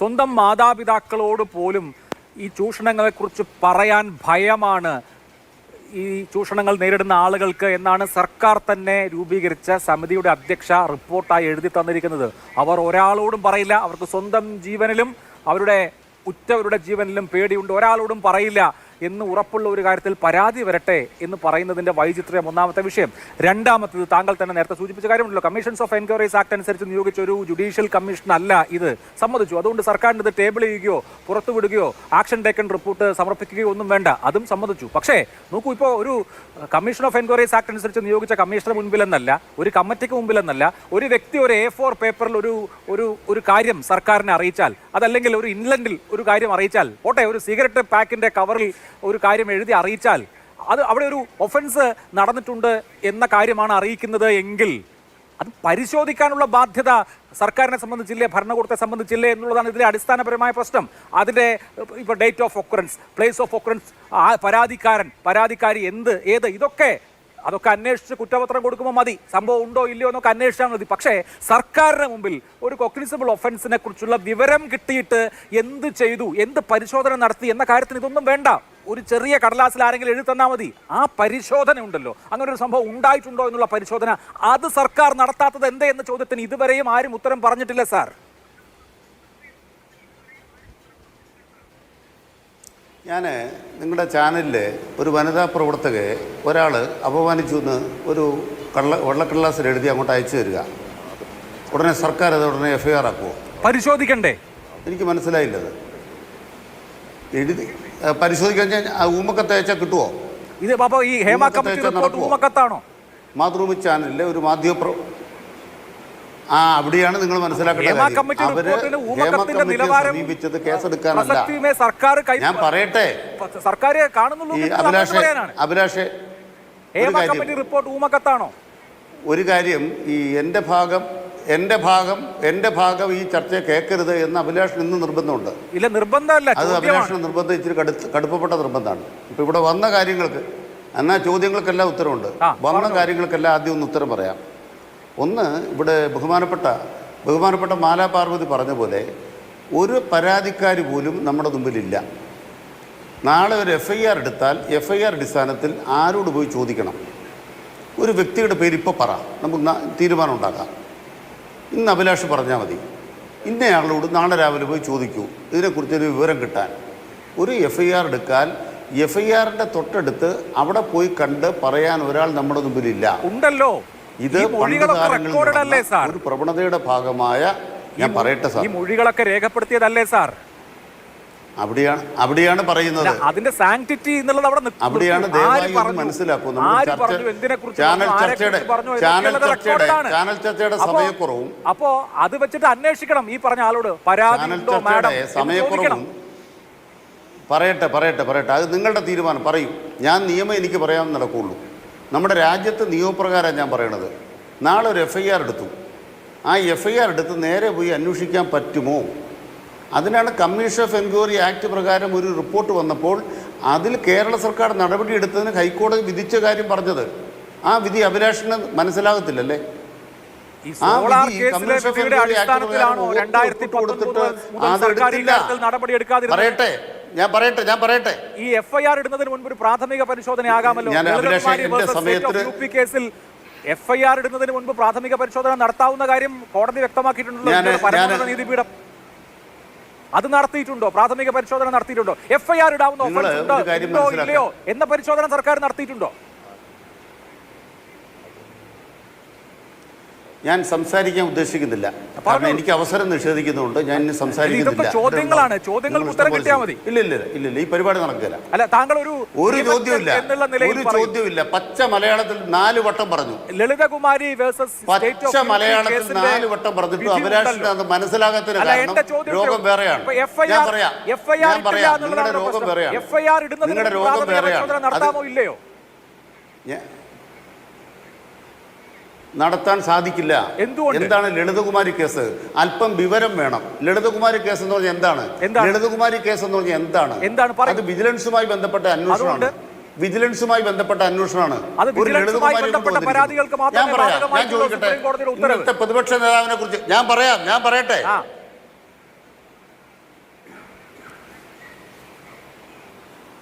സ്വന്തം മാതാപിതാക്കളോട് പോലും ഈ ചൂഷണങ്ങളെക്കുറിച്ച് പറയാൻ ഭയമാണ് ഈ ചൂഷണങ്ങൾ നേരിടുന്ന ആളുകൾക്ക് എന്നാണ് സർക്കാർ തന്നെ രൂപീകരിച്ച സമിതിയുടെ അധ്യക്ഷ റിപ്പോർട്ടായി എഴുതി തന്നിരിക്കുന്നത്. അവർ ഒരാളോടും പറയില്ല, അവർക്ക് സ്വന്തം ജീവനിലും അവരുടെ ഉറ്റവരുടെ ജീവനിലും പേടിയുണ്ട്, ഒരാളോടും പറയില്ല എന്ന് ഉറപ്പുള്ള ഒരു കാര്യത്തിൽ പരാതി വരട്ടെ എന്ന് പറയുന്നതിൻ്റെ വൈചിത്ര്യം ഒന്നാമത്തെ വിഷയം. രണ്ടാമത്തേത് താങ്കൾ തന്നെ നേരത്തെ സൂചിപ്പിച്ച കാര്യമുണ്ടല്ലോ, കമ്മീഷൻസ് ഓഫ് എൻക്വയറീസ് ആക്ട് അനുസരിച്ച് നിയോഗിച്ച ഒരു ജുഡീഷ്യൽ കമ്മീഷൻ അല്ല ഇത്, സമ്മതിച്ചു. അതുകൊണ്ട് സർക്കാരിന് ഇത് ടേബിൾ ചെയ്യുകയോ പുറത്തുവിടുകയോ ആക്ഷൻ ടേക്കൺ റിപ്പോർട്ട് സമർപ്പിക്കുകയോ ഒന്നും വേണ്ട, അതും സമ്മതിച്ചു. പക്ഷേ നോക്കൂ, ഇപ്പോൾ ഒരു കമ്മീഷൻ ഓഫ് എൻക്വയറീസ് ആക്ട് അനുസരിച്ച് നിയോഗിച്ച കമ്മീഷണർ മുൻപിലെന്നല്ല, ഒരു കമ്മിറ്റിക്ക് മുമ്പിലെന്നല്ല, ഒരു വ്യക്തി ഒരു A4 പേപ്പറിൽ ഒരു കാര്യം സർക്കാരിനെ അറിയിച്ചാൽ, അതല്ലെങ്കിൽ ഒരു ഇൻലൻഡിൽ ഒരു കാര്യം അറിയിച്ചാൽ, ഓട്ടെ ഒരു സിഗരറ്റ് പാക്കിൻ്റെ കവറിൽ ഒരു കാര്യം എഴുതി അറിയിച്ചാൽ അത് അവിടെ ഒരു ഒഫൻസ് നടന്നിട്ടുണ്ട് എന്ന കാര്യമാണ് അറിയിക്കുന്നത് എങ്കിൽ അത് പരിശോധിക്കാനുള്ള ബാധ്യത സർക്കാരിനെ സംബന്ധിച്ചില്ലേ, ഭരണകൂടത്തെ സംബന്ധിച്ചില്ലേ എന്നുള്ളതാണ് ഇതിലെ അടിസ്ഥാനപരമായ പ്രശ്നം. അതിൻ്റെ ഇപ്പോൾ date of occurrence, place of occurrence, പരാതിക്കാരി ഏത് അതൊക്കെ അന്വേഷിച്ച് കുറ്റപത്രം കൊടുക്കുമ്പോൾ മതി, സംഭവം ഉണ്ടോ ഇല്ലയോ എന്നൊക്കെ അന്വേഷിച്ചാൽ മതി. പക്ഷേ സർക്കാരിന് മുമ്പിൽ ഒരു കോഗ്നിസബിൾ ഒഫൻസിനെ കുറിച്ചുള്ള വിവരം കിട്ടിയിട്ട് എന്ത് ചെയ്തു, എന്ത് പരിശോധന നടത്തി എന്ന കാര്യത്തിന് ഇതൊന്നും വേണ്ട. ഒരു ചെറിയ കടലാസിൽ ആരെങ്കിലും എഴുതി തന്നാൽ മതി. ആ പരിശോധന ഉണ്ടല്ലോ, അങ്ങനെ ഒരു സംഭവം ഉണ്ടായിട്ടുണ്ടോ എന്നുള്ള പരിശോധന, അത് സർക്കാർ നടത്താത്തത് എന്തേ എന്ന ചോദ്യത്തിന് ഇതുവരെയും ആരും ഉത്തരം പറഞ്ഞിട്ടില്ല സാർ. ഞാൻ നിങ്ങളുടെ ചാനലിൽ ഒരു വനിതാ പ്രവർത്തകയെ ഒരാൾ അപമാനിച്ചു എന്ന് ഒരു വെള്ളക്കടലാസിൽ എഴുതി അങ്ങോട്ട് അയച്ചു തരിക, ഉടനെ സർക്കാർ അത് ഉടനെ FIR ആക്കുമോ? പരിശോധിക്കണ്ടേ? എനിക്ക് മനസ്സിലായില്ലത്. എഴുതി പരിശോധിക്കാൻ ഊമക്കത്ത് അയച്ചാൽ കിട്ടുമോ? ഇത് ഈ ഹേമ കമ്മിറ്റി റിപ്പോർട്ട് ഊമക്കത്താണോ? മാതൃഭൂമി ചാനലിലെ ഒരു മാധ്യമ അവിടെയാണ് നിങ്ങൾ മനസ്സിലാക്കേണ്ടത്. സമീപിച്ചത് കേസെടുക്കാനല്ല. ഞാൻ പറയട്ടെ അഭിലാഷേ, ഒരു കാര്യം, ഈ എൻ്റെ ഭാഗം ഈ ചർച്ചയെ കേൾക്കരുത് എന്ന് അഭിലാഷിന് ഇന്ന് നിർബന്ധമുണ്ട്. ഇല്ല, നിർബന്ധമല്ല, അത് അഭിലാഷിന് നിർബന്ധം ഇച്ചിരി കടുപ്പപ്പെട്ട നിർബന്ധമാണ്. ഇപ്പം ഇവിടെ വന്ന കാര്യങ്ങൾക്ക് എന്നാൽ ചോദ്യങ്ങൾക്കെല്ലാം ഉത്തരവുണ്ട്. വന്ന കാര്യങ്ങൾക്കെല്ലാം ആദ്യം ഒന്ന് ഉത്തരം പറയാം. ഒന്ന്, ഇവിടെ ബഹുമാനപ്പെട്ട മാലാ പാർവതി പറഞ്ഞ പോലെ ഒരു പരാതിക്കാരി പോലും നമ്മുടെ മുമ്പിലില്ല. നാളെ ഒരു FIR എടുത്താൽ FIR അടിസ്ഥാനത്തിൽ ആരോട് പോയി ചോദിക്കണം? ഒരു വ്യക്തിയുടെ പേര് ഇപ്പോൾ പറ, നമുക്ക് തീരുമാനം ഉണ്ടാക്കാം. ഇന്ന് അഭിലാഷ് പറഞ്ഞാൽ മതി, ഇന്നയാളോട് നാളെ രാവിലെ പോയി ചോദിക്കൂ ഇതിനെക്കുറിച്ചൊരു വിവരം കിട്ടാൻ. ഒരു FIR എടുക്കാൻ FIRൻ്റെ തൊട്ടടുത്ത് അവിടെ പോയി കണ്ട് പറയാൻ ഒരാൾ നമ്മുടെ മുമ്പിലില്ല. ഉണ്ടല്ലോ. ഇത് ഒരു പ്രവണതയുടെ ഭാഗമായ, ഞാൻ പറയട്ടെ സാർ, ഈ മൊഴികളൊക്കെ രേഖപ്പെടുത്തിയതല്ലേ സാർ? അവിടെയാണ് പറയുന്നത്. അതിന്റെ സാങ്ക്ടിറ്റി എന്നുള്ളത് അവിടെയാണ് ദയവായി മനസ്സിലാക്കും. ചാനൽ ചർച്ചയുടെ സമയക്കുറവും, അപ്പോ അത് വെച്ചിട്ട് അന്വേഷിക്കണം. ഈ പറഞ്ഞ ആളോട് പരാതി സമയക്കുറവും. പറയട്ടെ, അത് നിങ്ങളുടെ തീരുമാനം. പറയൂ. ഞാൻ നിയമം എനിക്ക് പറയാൻ നടക്കുള്ളൂ. നമ്മുടെ രാജ്യത്ത് നിയമപ്രകാരം ഞാൻ പറയണത്, നാളെ ഒരു FIR എടുത്തു, ആ FIR എടുത്ത് നേരെ പോയി അന്വേഷിക്കാൻ പറ്റുമോ? അതിനാണ് കമ്മീഷൻ ഓഫ് എൻക്വയറി ആക്ട് പ്രകാരം ഒരു റിപ്പോർട്ട് വന്നപ്പോൾ അതിൽ കേരള സർക്കാർ നടപടിയെടുത്തതിന് ഹൈക്കോടതി വിധിച്ച കാര്യം പറഞ്ഞത്. ആ വിധി അഭിലാഷിന് മനസ്സിലാകത്തില്ലല്ലേ? പറയട്ടെ, ഞാൻ പറയട്ടെ. ഈ FIR ഇടുന്നതിന് മുൻപ് ഒരു പ്രാഥമിക പരിശോധനയാകാമല്ലോ. കേസിൽ FIR ഇടുന്നതിന് മുൻപ് പ്രാഥമിക പരിശോധന നടത്താവുന്ന കാര്യം കോടതി വ്യക്തമാക്കിയിട്ടുണ്ടല്ലോ. പരമോന്നത നീതിപീഠം അത് നടത്തിയിട്ടുണ്ടോ? പ്രാഥമിക പരിശോധന നടത്തിയിട്ടുണ്ടോ? FIR ഇടാവുന്ന ഇല്ലയോ എന്ന പരിശോധന സർക്കാർ നടത്തിയിട്ടുണ്ടോ? ഞാൻ സംസാരിക്കാൻ ഉദ്ദേശിക്കുന്നില്ല, കാരണം എനിക്ക് അവസരം നിഷേധിക്കുന്നുണ്ട്. ഞാൻ സംസാരിക്കുന്നില്ല. ഇല്ല, ഈ പരിപാടി നടക്കില്ല. ഒരു ചോദ്യമില്ല. പച്ച മലയാളത്തിൽ 4 വട്ടം പറഞ്ഞു. ലളിതകുമാരി പച്ച മലയാളത്തിൽ 4 വട്ടം പറഞ്ഞിട്ട് അഭിലാഷിന് അത് മനസ്സിലാകാത്ത രോഗം വേറെയാണ്. നിങ്ങളുടെ രോഗം വേറെയാണ്. നടത്താൻ സാധിക്കില്ല. എന്താണ് ലളിതകുമാരി കേസ്? അല്പം വിവരം വേണം. ലളിതകുമാരി കേസ് എന്ന് പറഞ്ഞാൽ എന്താണ്? ലളിതകുമാരി കേസ് എന്ന് പറഞ്ഞാൽ എന്താണ്? അത് വിജിലൻസുമായി ബന്ധപ്പെട്ട അന്വേഷണമാണ്. ഒരു ലളിതകുമാരി, ഞാൻ ചോദിക്കട്ടെ, ഇന്നത്തെ പ്രതിപക്ഷ നേതാവിനെ കുറിച്ച് ഞാൻ പറയട്ടെ.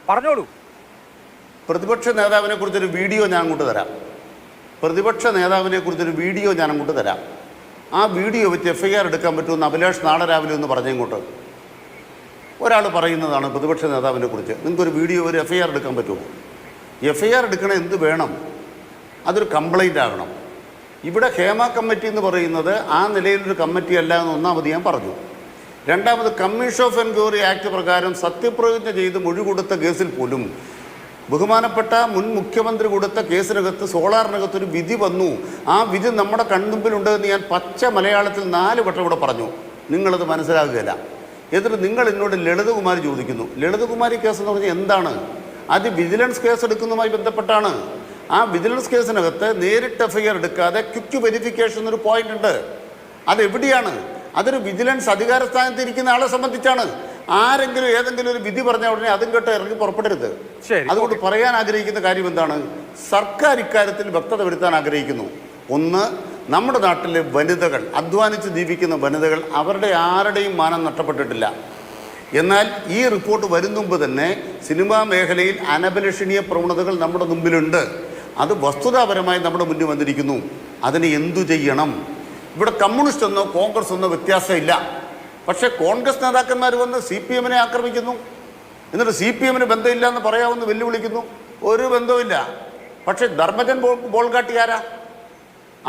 പറഞ്ഞോളൂ. പ്രതിപക്ഷ നേതാവിനെ കുറിച്ചൊരു വീഡിയോ ഞാൻ അങ്ങോട്ട് തരാം. പ്രതിപക്ഷ നേതാവിനെ കുറിച്ചൊരു വീഡിയോ ഞാൻ അങ്ങോട്ട് തരാം. ആ വീഡിയോ വെച്ച് FIR എടുക്കാൻ പറ്റുമെന്ന് അഭിലാഷ് നാളെ രാവിലെ ഒന്ന് പറഞ്ഞിങ്ങോട്ട്. ഒരാൾ പറയുന്നതാണ് പ്രതിപക്ഷ നേതാവിനെ കുറിച്ച്. നിങ്ങൾക്കൊരു വീഡിയോ ഒരു FIR എടുക്കാൻ പറ്റുമോ? FIR എടുക്കണ എന്ത് വേണം? അതൊരു കംപ്ലൈൻ്റ് ആകണം. ഇവിടെ ഹേമ കമ്മിറ്റി എന്ന് പറയുന്നത് ആ നിലയിലൊരു കമ്മിറ്റി അല്ല എന്ന് ഒന്നാമത് ഞാൻ പറഞ്ഞു. രണ്ടാമത് കമ്മീഷൻ ഓഫ് എൻക്വയറി ആക്ട് പ്രകാരം സത്യപ്രതിജ്ഞ ചെയ്ത് മൊഴി കൊടുത്ത കേസിൽ പോലും ബഹുമാനപ്പെട്ട മുൻ മുഖ്യമന്ത്രി കൊടുത്ത കേസിനകത്ത് സോളാറിനകത്തൊരു വിധി വന്നു. ആ വിധി നമ്മുടെ കൺമുമ്പിലുണ്ടെന്ന് ഞാൻ പച്ച മലയാളത്തിൽ 4 വട്ടം ഇവിടെ പറഞ്ഞു. നിങ്ങളത് മനസ്സിലാകുകയില്ല. എന്നിട്ട് നിങ്ങൾ എന്നോട് ലളിതകുമാരി ചോദിക്കുന്നു. ലളിതകുമാരി കേസ് എന്ന് പറഞ്ഞാൽ എന്താണ്? അത് വിജിലൻസ് കേസ് എടുക്കുന്നതുമായി ബന്ധപ്പെട്ടാണ്. ആ വിജിലൻസ് കേസിനകത്ത് നേരിട്ട് FIR എടുക്കാതെ ക്വിക്ക് വെരിഫിക്കേഷൻ എന്നൊരു പോയിന്റ് ഉണ്ട്. അതെവിടെയാണ്? അതൊരു വിജിലൻസ് അധികാര സ്ഥാനത്ത് ഇരിക്കുന്ന ആളെ സംബന്ധിച്ചാണ്. ആരെങ്കിലും ഏതെങ്കിലും ഒരു വിധി പറഞ്ഞ ഉടനെ അതും കേട്ട് ഇറങ്ങി പുറപ്പെടരുത്. അതുകൊണ്ട് പറയാൻ ആഗ്രഹിക്കുന്ന കാര്യം എന്താണ്? സർക്കാർ ഇക്കാര്യത്തിൽ വ്യക്തത വരുത്താൻ ആഗ്രഹിക്കുന്നു. ഒന്ന്, നമ്മുടെ നാട്ടിലെ വനിതകൾ, അധ്വാനിച്ച് ജീവിക്കുന്ന വനിതകൾ, അവരുടെ ആരുടെയും മാനം നഷ്ടപ്പെട്ടിട്ടില്ല. എന്നാൽ ഈ റിപ്പോർട്ട് വരും മുമ്പ് തന്നെ സിനിമാ മേഖലയിൽ അനഭിലഷണീയ പ്രവണതകൾ നമ്മുടെ മുമ്പിലുണ്ട്. അത് വസ്തുതാപരമായി നമ്മുടെ മുന്നിൽ വന്നിരിക്കുന്നു. അതിന് എന്തു ചെയ്യണം? ഇവിടെ കമ്മ്യൂണിസ്റ്റ് എന്നോ കോൺഗ്രസ് എന്നോ വ്യത്യാസമില്ല. പക്ഷേ കോൺഗ്രസ് നേതാക്കന്മാർ വന്ന് CPM-നെ ആക്രമിക്കുന്നു. എന്നിട്ട് CPM-ന് ബന്ധമില്ല എന്ന് പറയാമെന്ന് വെല്ലുവിളിക്കുന്നു. ഒരു ബന്ധവുമില്ല. പക്ഷേ ധർമ്മജൻ ബോൾഗാട്ടി ആരാ?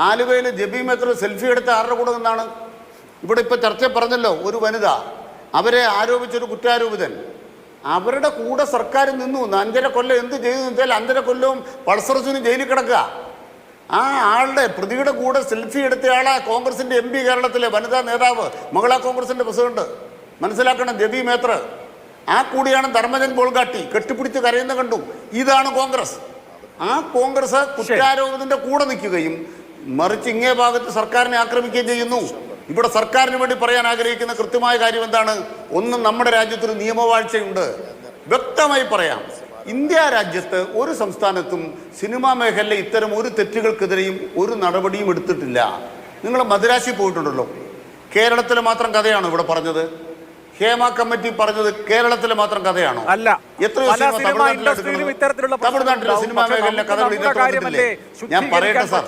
ആലുവയിൽ ജബി മേത്തർ സെൽഫി എടുത്ത ആരുടെ കൂടെ നിന്നാണ്? ഇവിടെ ഇപ്പോൾ ചർച്ച പറഞ്ഞല്ലോ, ഒരു വനിത, അവരെ ആരോപിച്ചൊരു കുറ്റാരോപിതൻ, അവരുടെ കൂടെ സർക്കാർ നിന്നു. 5.5 കൊല്ലം എന്ത് ചെയ്തു വെച്ചാൽ 5.5 കൊല്ലവും പൾസറസിന് ജയിലിൽ കിടക്കുക. ആ ആളുടെ പ്രതിയുടെ കൂടെ സെൽഫി എടുത്തയാളാ കോൺഗ്രസിൻ്റെ MP കേരളത്തിലെ വനിതാ നേതാവ്, മഹിളാ കോൺഗ്രസിൻ്റെ പ്രസിഡന്റ്. മനസ്സിലാക്കണം, ജബി മേത്തർ. ആ കൂടിയാണ് ധർമ്മജൻ ബോൾഗാട്ടി. കെട്ടിപ്പിടിച്ച് കരയുന്ന കണ്ടു. ഇതാണ് കോൺഗ്രസ്. ആ കോൺഗ്രസ് കുറ്റാരോപണത്തിന്റെ കൂടെ നിൽക്കുകയും മറിച്ച് ഇങ്ങേ ഭാഗത്ത് സർക്കാരിനെ ആക്രമിക്കുകയും ചെയ്യുന്നു. ഇവിടെ സർക്കാരിന് വേണ്ടി പറയാൻ ആഗ്രഹിക്കുന്ന കൃത്യമായ കാര്യം എന്താണ്? ഒന്ന്, നമ്മുടെ രാജ്യത്തൊരു നിയമവാഴ്ചയുണ്ട്. വ്യക്തമായി പറയാം, ഇന്ത്യ രാജ്യത്ത് ഒരു സംസ്ഥാനത്തും സിനിമാ മേഖലയിലെ ഇത്തരം ഒരു തെറ്റുകൾക്കെതിരെയും ഒരു നടപടിയും എടുത്തിട്ടില്ല. നിങ്ങൾ മദ്രാസിൽ പോയിട്ടുണ്ടല്ലോ. കേരളത്തിലെ മാത്രം കഥയാണോ ഇവിടെ പറഞ്ഞത്? ഹേമ കമ്മിറ്റി പറഞ്ഞത് കേരളത്തിലെ മാത്രം കഥയാണോ? അല്ല. എത്രയോ തമിഴ്നാട്ടിലെ സിനിമാ മേഖലയിലെ കഥകൾ ഞാൻ പറയട്ടെ സാർ.